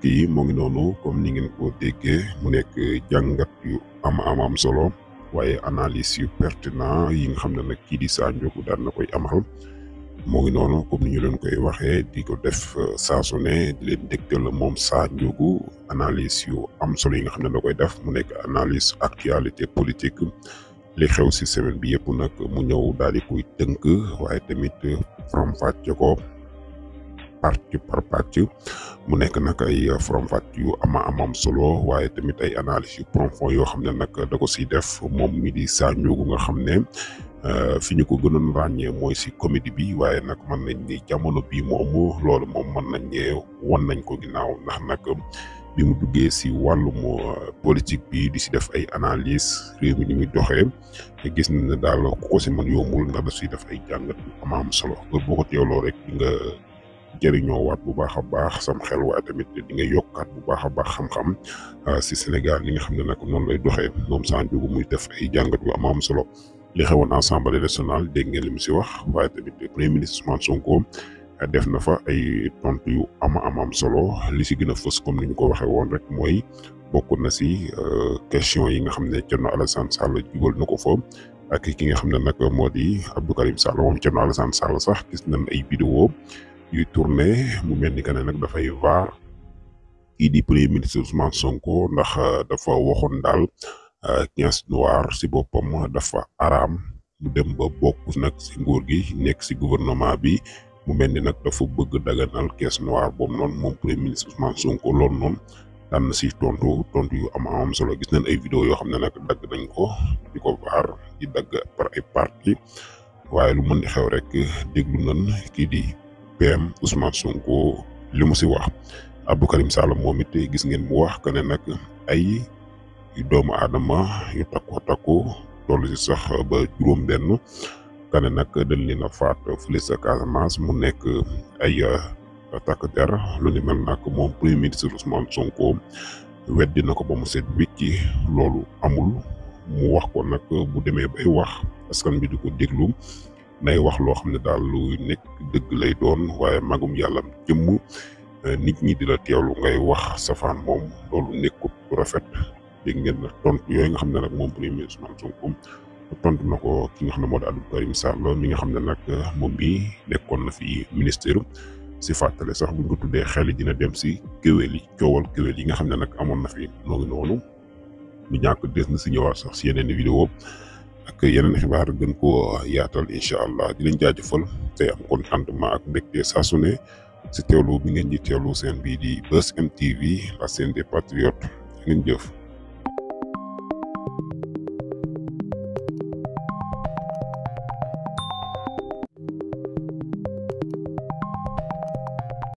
mbokk yi moo ngi noonu comme ni ngeen ko déggee mu nekk jàngat yu am solo waaye analyse yu pertinent yi nga xam ne nag kii di Sa Ndiogou daan na koy amal moo ngi noonu comme ni ñu leen koy waxee di ko def saa su ne di leen dégtal moom Sa Ndiogou analyse yu am solo yi nga xam ne da koy def mu nekk analyse actualité politique li xew si semaine bi yëpp nag mu ñëw daal di koy tënk waaye tamit faram-fàcce ko pàcc par pàcc mu nekk nag ay faram-fàcc yu am solo waaye tamit ay analyse yu profond yoo xam ne nag da ko siy def moom mi di Sa Ndiogou nga xam ne fi ñu ko gënoon ràññee mooy si comédie bi waaye nag mën nañ ni jamono bii moom loolu moom mën nañ ne wan nañ ko ginnaaw ndax nag bi mu duggee si wàllum politique bi di si def ay analyse réew mi ni muy doxee te gis nañ ne daal ku ko si mën yombul ndax daf siy def ay jàngat yu am solo boo ko teewloo rek di nga jëriñoo waat bu baax a baax sam xel waaye tamit di nga yokkaat bu baax a baax xam-xam si Sénégal li nga xam ne nag noonu lay doxee moom Sa Ndiogou muy def ay jàngat yu am solo li xewoon Assemblée nationale dégg ngeen li mu si wax waaye tamit premier ministre Ousmane Sonko def na fa ay tontu yu am solo li si gën a fës comme ni ñu ko waxee woon rek mooy bokk na si question yi nga xam ne Thierno Alassane Sall jubal na ko fa ak ki nga xam ne nag moo di Abdou Karim Sall moom Thierno Alassane Sall sax gis nañ ay vidéo yuy tourné mu mel ni que ne nag dafay vaar kii di premier ministre Ousmane Sonko ndax dafa waxoon daal caisse noire si boppam dafa araam mu dem ba bokk nag si nguur gi nekk si gouvernement bi mu mel ni nag dafa bëgg daganal caisse noire boobu noonu moom premier ministre Ousmane Sonko loolu noonu daan na si tontu yu am solo gis nañ ay vidéo yoo xam ne nag dagg nañ ko di ko vaar di dagg par ay parti waaye lu mën di xew rek déglu nañ kii di PM Ousmane Sonko li mu si wax Abdou Karim Sall moom it gis ngeen mu wax que ne nag ay doomu aadama yu takku toll si sax ba juróom-benn que ne nag dañ leen a faat fële sa Casamance mu nekk ay takk der lu ni mel nag moom premier ministre Ousmane Sonko weddi na ko ba mu set wicci loolu amul mu wax ko nag bu demee bay wax askan bi di ko déglu. nay wax loo xam ne daal lu nekk dëgg lay doon waaye magum yàlla jëmm nit ñi di la teewlu ngay wax safaan moom loolu nekkut bu rafet dégg ngeen tontu yooyu nga xam ne nag moom premier ministre Ousmane Sonko tontu na ko ki nga xam ne moo di Abdou Karim Sall mi nga xam ne nag moom bi nekkoon na fi ministère si fàttale sax buñ ko tuddee xel yi dina dem si kéwél yi coowal kéwél yi nga xam ne nag amoon na fi noonu lu ñàkk des na si ñëwaat sax si yeneen vidéo ak yeneen xibaar gën koo yaatal incha allah di leen jaajëfal tey am contentement ak mbégte saa su ne si teewlu bi ngeen di teewlu seen bii di Buzz M TV la chaîne des patriotes ngeen jëf.